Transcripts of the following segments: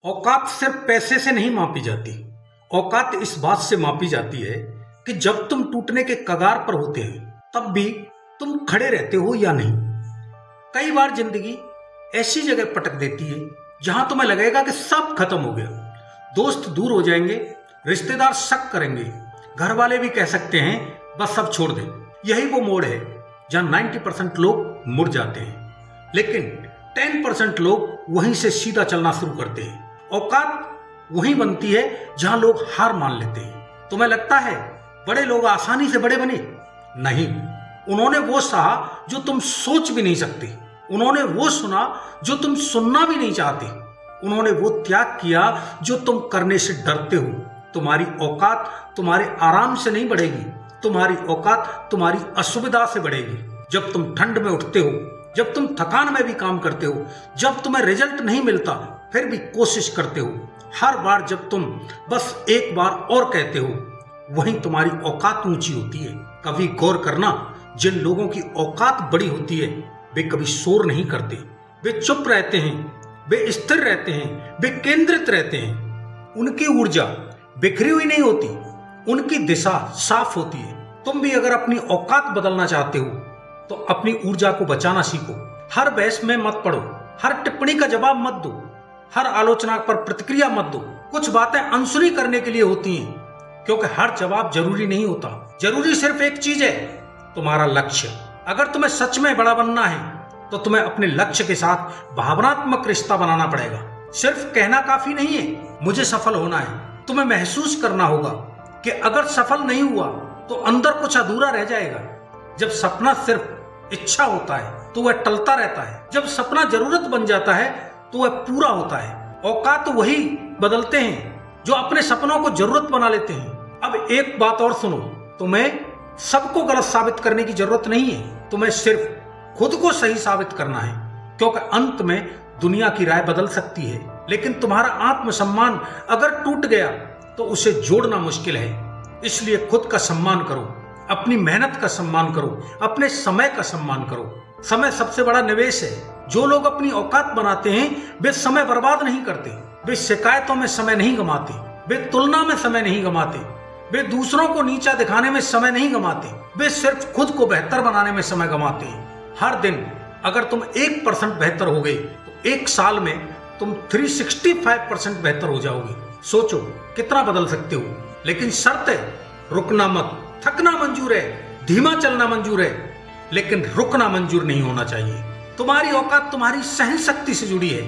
औकात सिर्फ पैसे से नहीं मापी जाती। औकात इस बात से मापी जाती है कि जब तुम टूटने के कगार पर होते हैं तब भी तुम खड़े रहते हो या नहीं। कई बार जिंदगी ऐसी जगह पटक देती है जहां तुम्हें लगेगा कि सब खत्म हो गया, दोस्त दूर हो जाएंगे, रिश्तेदार शक करेंगे, घर वाले भी कह सकते हैं बस सब छोड़ दे। यही वो मोड़ है जहां 90% लोग मुड़ जाते हैं, लेकिन 10% लोग वहीं से सीधा चलना शुरू करते हैं। औकात वहीं बनती है जहां लोग हार मान लेते हैं। तुम्हें लगता है बड़े लोग आसानी से बड़े बने? नहीं, उन्होंने वो सहा जो तुम सोच भी नहीं सकते। उन्होंने वो सुना जो तुम सुनना भी नहीं चाहते। उन्होंने वो त्याग किया जो तुम करने से डरते हो। तुम्हारी औकात तुम्हारे आराम से नहीं बढ़ेगी, तुम्हारी औकात तुम्हारी असुविधा से बढ़ेगी। जब तुम ठंड में उठते हो, जब तुम थकान में भी काम करते हो, जब तुम्हें रिजल्ट नहीं मिलता फिर भी कोशिश करते हो, हर बार जब तुम बस एक बार और कहते हो, वहीं तुम्हारी औकात ऊंची होती है। कभी गौर करना, जिन लोगों की औकात बड़ी होती है वे कभी शोर नहीं करते, वे चुप रहते हैं, वे स्थिर रहते हैं, वे केंद्रित रहते हैं। उनकी ऊर्जा बिखरी हुई नहीं होती, उनकी दिशा साफ होती है। तुम भी अगर अपनी औकात बदलना चाहते हो तो अपनी ऊर्जा को बचाना सीखो। हर बहस में मत पड़ो, हर टिप्पणी का जवाब मत दो, हर आलोचना पर प्रतिक्रिया मत दो। कुछ बातें अनसुनी करने के लिए होती हैं, क्योंकि हर जवाब जरूरी नहीं होता। जरूरी सिर्फ एक चीज है, तुम्हारा लक्ष्य। अगर तुम्हें सच में बड़ा बनना है तो तुम्हें अपने लक्ष्य के साथ भावनात्मक रिश्ता बनाना पड़ेगा। सिर्फ कहना काफी नहीं है मुझे सफल होना है। तुम्हें महसूस करना होगा कि अगर सफल नहीं हुआ तो अंदर कुछ अधूरा रह जाएगा। जब सपना सिर्फ इच्छा होता है तो वह टलता रहता है, जब सपना जरूरत बन जाता है तो वह पूरा होता है। औकात तो वही बदलते हैं जो अपने सपनों को जरूरत बना लेते हैं। अब एक बात और सुनो, तुम्हें सबको गलत साबित करने की जरूरत नहीं है, तुम्हें सिर्फ खुद को सही साबित करना है। क्योंकि अंत में दुनिया की राय बदल सकती है, लेकिन तुम्हारा आत्मसम्मान अगर टूट गया तो उसे जोड़ना मुश्किल है। इसलिए खुद का सम्मान करो, अपनी मेहनत का सम्मान करो, अपने समय का सम्मान करो। समय सबसे बड़ा निवेश है। जो लोग अपनी औकात बनाते हैं वे समय बर्बाद नहीं करते, वे शिकायतों में समय नहीं गंवाते, वे तुलना में समय नहीं गंवाते, वे दूसरों को नीचा दिखाने में समय नहीं गंवाते, वे सिर्फ खुद को बेहतर बनाने में समय गंवाते हैं। हर दिन अगर तुम 1% बेहतर हो गए तो एक साल में तुम 365% बेहतर हो जाओगे। सोचो कितना बदल सकते हो। लेकिन शर्त है, रुकना मत। थकना मंजूर है, धीमा चलना मंजूर है, लेकिन रुकना मंजूर नहीं होना चाहिए। तुम्हारी औकात तुम्हारी सहन शक्ति से जुड़ी है।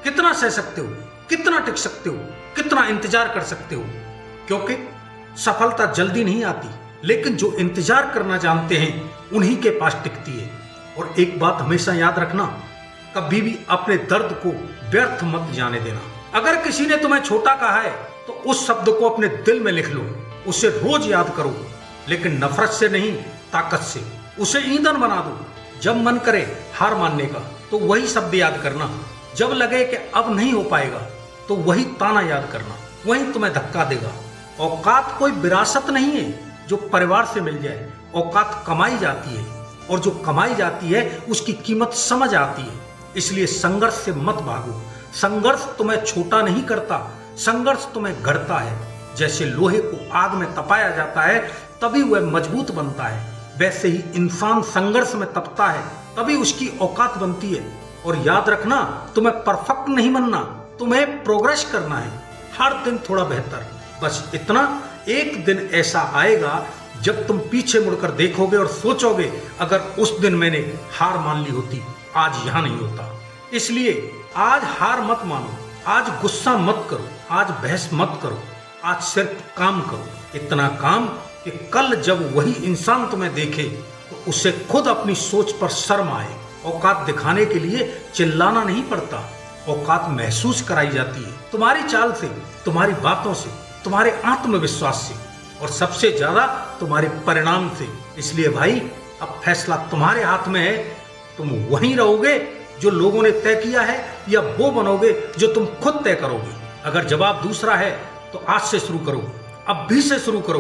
कितना सह सकते हो, कितना टिक सकते हो, कितना इंतजार कर सकते हो। क्योंकि सफलता जल्दी नहीं आती, लेकिन जो इंतजार करना जानते हैं उन्हीं के पास टिकती है। और एक बात हमेशा याद रखना, कभी भी अपने दर्द को व्यर्थ मत जाने देना। अगर किसी ने तुम्हें छोटा कहा है तो उस शब्द को अपने दिल में लिख लो, उसे रोज याद करो, लेकिन नफरत से नहीं, ताकत से। उसे ईंधन बना दो। जब मन करे हार मानने का तो वही शब्द याद करना। जब लगे कि अब नहीं हो पाएगा तो वही ताना याद करना, वही तुम्हें धक्का देगा। औकात कोई विरासत नहीं है जो परिवार से मिल जाए। औकात कमाई जाती है, और जो कमाई जाती है उसकी कीमत समझ आती है। इसलिए संघर्ष से मत भागो। संघर्ष तुम्हें छोटा नहीं करता, संघर्ष तुम्हें गढ़ता है। जैसे लोहे को आग में तपाया जाता है तभी वह मजबूत बनता है, वैसे ही इंसान संघर्ष में तपता है तभी उसकी औकात बनती है। और याद रखना, तुम्हें परफेक्ट नहीं बनना, तुम्हें प्रोग्रेस करना है। हर दिन थोड़ा बेहतर, बस इतना। एक दिन ऐसा आएगा जब तुम पीछे मुड़कर देखोगे और सोचोगे, अगर उस दिन मैंने हार मान ली होती, आज यहां नहीं होता। इसलिए आज हार मत मानो, आज गुस्सा मत करो, आज बहस मत करो, आज सिर्फ काम करो। इतना काम कि कल जब वही इंसान तुम्हें देखे तो उसे खुद अपनी सोच पर शर्म आए। औकात दिखाने के लिए चिल्लाना नहीं पड़ता, औकात महसूस कराई जाती है तुम्हारी चाल से, तुम्हारी बातों से, तुम्हारे आत्मविश्वास से, और सबसे ज्यादा तुम्हारे परिणाम से। इसलिए भाई, अब फैसला तुम्हारे हाथ में है। तुम वहीं रहोगे जो लोगों ने तय किया है, या वो बनोगे जो तुम खुद तय करोगे। अगर जवाब दूसरा है तो आज से शुरू करो, अब भी से शुरू करो,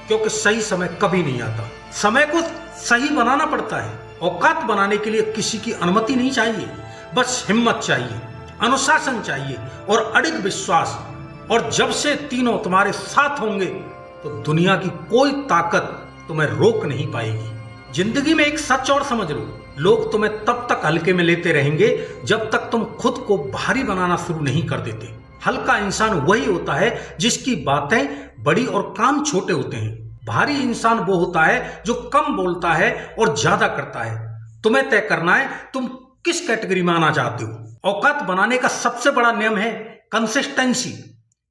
क्योंकि सही समय कभी नहीं आता। समय को सही बनाना पड़ता है। औकात बनाने के लिए किसी की अनुमति नहीं चाहिए, बस हिम्मत चाहिए। अनुशासन चाहिए और अडिग विश्वास। और जब से तीनों तुम्हारे साथ होंगे तो दुनिया की कोई ताकत तुम्हें रोक नहीं पाएगी। जिंदगी में एक सच और समझ लो, लोग तुम्हें तब तक हल्के में लेते रहेंगे जब तक तुम खुद को भारी बनाना शुरू नहीं कर देते। हल्का इंसान वही होता है जिसकी बातें बड़ी और काम छोटे होते हैं। भारी इंसान वो होता है जो कम बोलता है और ज्यादा करता है। तुम्हें तय करना है तुम किस कैटेगरी में आना चाहते हो। औकात बनाने का सबसे बड़ा नियम है कंसिस्टेंसी।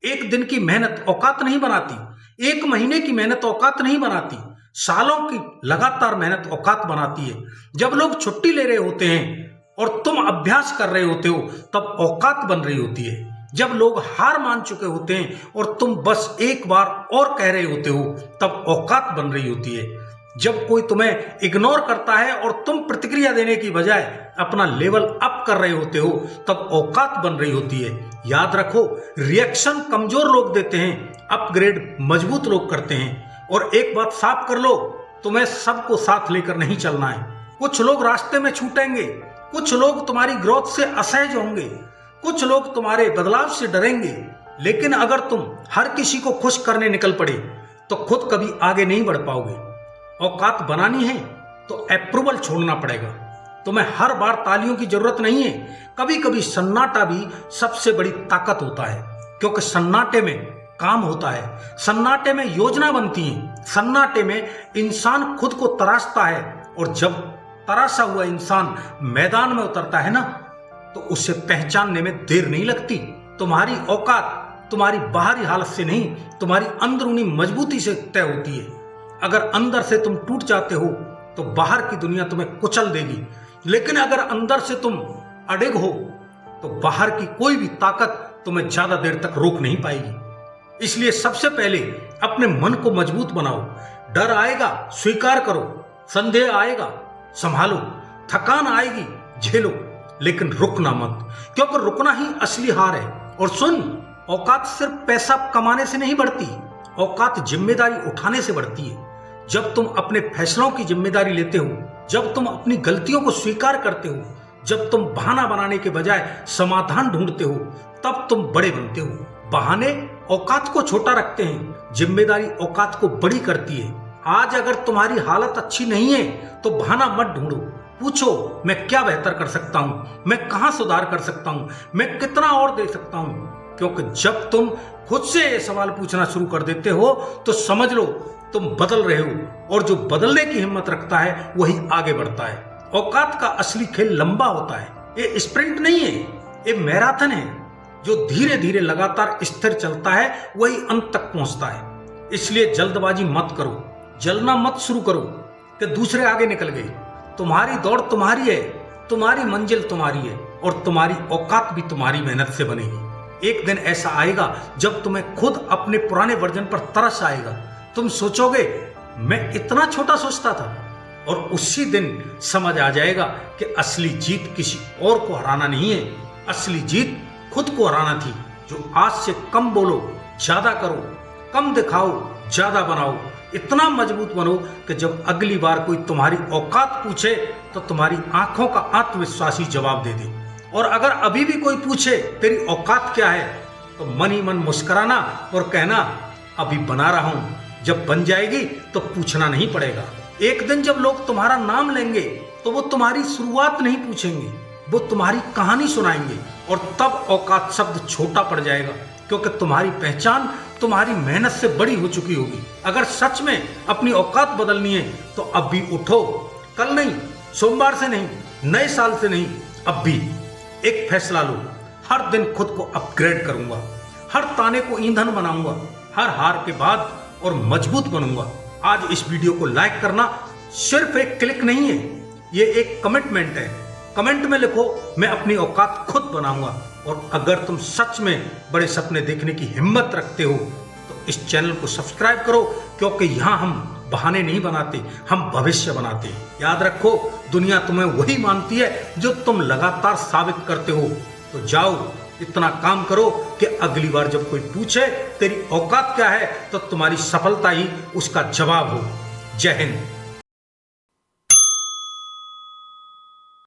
एक दिन की मेहनत औकात नहीं बनाती, एक महीने की मेहनत औकात नहीं बनाती, सालों की लगातार मेहनत औकात बनाती है। जब लोग छुट्टी ले रहे होते हैं और तुम अभ्यास कर रहे होते हो तब औकात बन रही होती है। जब लोग हार मान चुके होते हैं और तुम बस एक बार और कह रहे होते हो तब औकात बन रही होती है। जब कोई तुम्हें इग्नोर करता है और तुम प्रतिक्रिया देने की बजाय अपना लेवल अप कर रहे होते हो तब औकात बन रही होती है। याद रखो, रिएक्शन कमजोर लोग देते हैं, अपग्रेड मजबूत लोग करते हैं। और एक बात साफ कर लो, तुम्हें सबको साथ लेकर नहीं चलना है। कुछ लोग रास्ते में छूटेंगे, कुछ लोग तुम्हारी ग्रोथ से असहज होंगे, कुछ लोग तुम्हारे बदलाव से डरेंगे। लेकिन अगर तुम हर किसी को खुश करने निकल पड़े तो खुद कभी आगे नहीं बढ़ पाओगे। औकात बनानी है तो अप्रूवल छोड़ना पड़ेगा। तुम्हें हर बार तालियों की जरूरत नहीं है। कभी कभी सन्नाटा भी सबसे बड़ी ताकत होता है, क्योंकि सन्नाटे में काम होता है, सन्नाटे में योजना बनती है, सन्नाटे में इंसान खुद को तराशता है। और जब तराशा हुआ इंसान मैदान में उतरता है ना, तो उसे पहचानने में देर नहीं लगती। तुम्हारी औकात तुम्हारी बाहरी हालत से नहीं, तुम्हारी अंदरूनी मजबूती से तय होती है। अगर अंदर से तुम टूट जाते हो तो बाहर की दुनिया तुम्हें कुचल देगी, लेकिन अगर अंदर से तुम अडिग हो तो बाहर की कोई भी ताकत तुम्हें ज्यादा देर तक रोक नहीं पाएगी। इसलिए सबसे पहले अपने मन को मजबूत बनाओ। डर आएगा, स्वीकार करो। संदेह आएगा, संभालो। थकान आएगी, झेलो, लेकिन रुकना मत, क्योंकि रुकना ही असली हार है। और सुन, औकात सिर्फ पैसा कमाने से नहीं बढ़ती, औकात जिम्मेदारी उठाने से बढ़ती है। जब तुम अपने फैसलों की जिम्मेदारी लेते हो, जब तुम अपनी गलतियों को स्वीकार करते हो, जब तुम बहाना बनाने के बजाय समाधान ढूंढते हो, तब तुम बड़े बनते हो। बहाने औकात को छोटा रखते हैं, जिम्मेदारी औकात को बड़ी करती है। आज अगर तुम्हारी हालत अच्छी नहीं है तो बहाना मत ढूंढो। पूछो, मैं क्या बेहतर कर सकता हूं, मैं कहां सुधार कर सकता हूं, मैं कितना और दे सकता हूं। क्योंकि जब तुम खुद से ये सवाल पूछना शुरू कर देते हो तो समझ लो तुम बदल रहे हो, और जो बदलने की हिम्मत रखता है वही आगे बढ़ता है। औकात का असली खेल लंबा होता है, ये स्प्रिंट नहीं है, ये मैराथन है। जो धीरे धीरे लगातार स्थिर चलता है वही अंत तक पहुंचता है। इसलिए जल्दबाजी मत करो, जलना मत शुरू करो कि दूसरे आगे निकल गए। तुम्हारी दौड़ तुम्हारी है, तुम्हारी मंजिल तुम्हारी है, और तुम्हारी औकात भी तुम्हारी मेहनत से बनेगी। एक दिन ऐसा आएगा जब तुम्हें खुद अपने पुराने वर्जन पर तरस आएगा। तुम सोचोगे, मैं इतना छोटा सोचता था, और उसी दिन समझ आ जाएगा कि असली जीत किसी और को हराना नहीं है, असली जीत खुद को हराना थी। जो आज से कम बोलो, ज्यादा करो, कम दिखाओ, ज्यादा बनाओ। इतना मजबूत बनो कि जब अगली बार कोई तुम्हारी औकात पूछे तो तुम्हारी आंखों का आत्मविश्वासी जवाब दे दे। और अगर अभी भी कोई पूछे तेरी औकात क्या है, तो मन ही मन मुस्कुराना और कहना, अभी बना रहा हूं, जब बन जाएगी तो पूछना नहीं पड़ेगा। एक दिन जब लोग तुम्हारा नाम लेंगे तो वो तुम्हारी शुरुआत नहीं पूछेंगे, वो तुम्हारी कहानी सुनाएंगे। और तब औकात शब्द छोटा पड़ जाएगा, क्योंकि तुम्हारी पहचान तुम्हारी मेहनत से बड़ी हो चुकी होगी। अगर सच में अपनी औकात बदलनी है तो अब भी उठो। कल नहीं, सोमवार से नहीं, नए साल से नहीं, अब भी एक फैसला लो। हर दिन खुद को अपग्रेड करूंगा, हर ताने को ईंधन बनाऊंगा, हर हार के बाद और मजबूत बनूंगा। आज इस वीडियो को लाइक करना सिर्फ एक क्लिक नहीं है, ये एक कमिटमेंट है। कमेंट में लिखो, मैं अपनी औकात खुद बनाऊंगा। और अगर तुम सच में बड़े सपने देखने की हिम्मत रखते हो तो इस चैनल को सब्सक्राइब करो, क्योंकि यहाँ हम बहाने नहीं बनाते, हम भविष्य बनाते हैं। याद रखो, दुनिया तुम्हें वही मानती है जो तुम लगातार साबित करते हो। तो जाओ, इतना काम करो कि अगली बार जब कोई पूछे तेरी औकात क्या है तो तुम्हारी सफलता ही उसका जवाब हो। जय हिंद।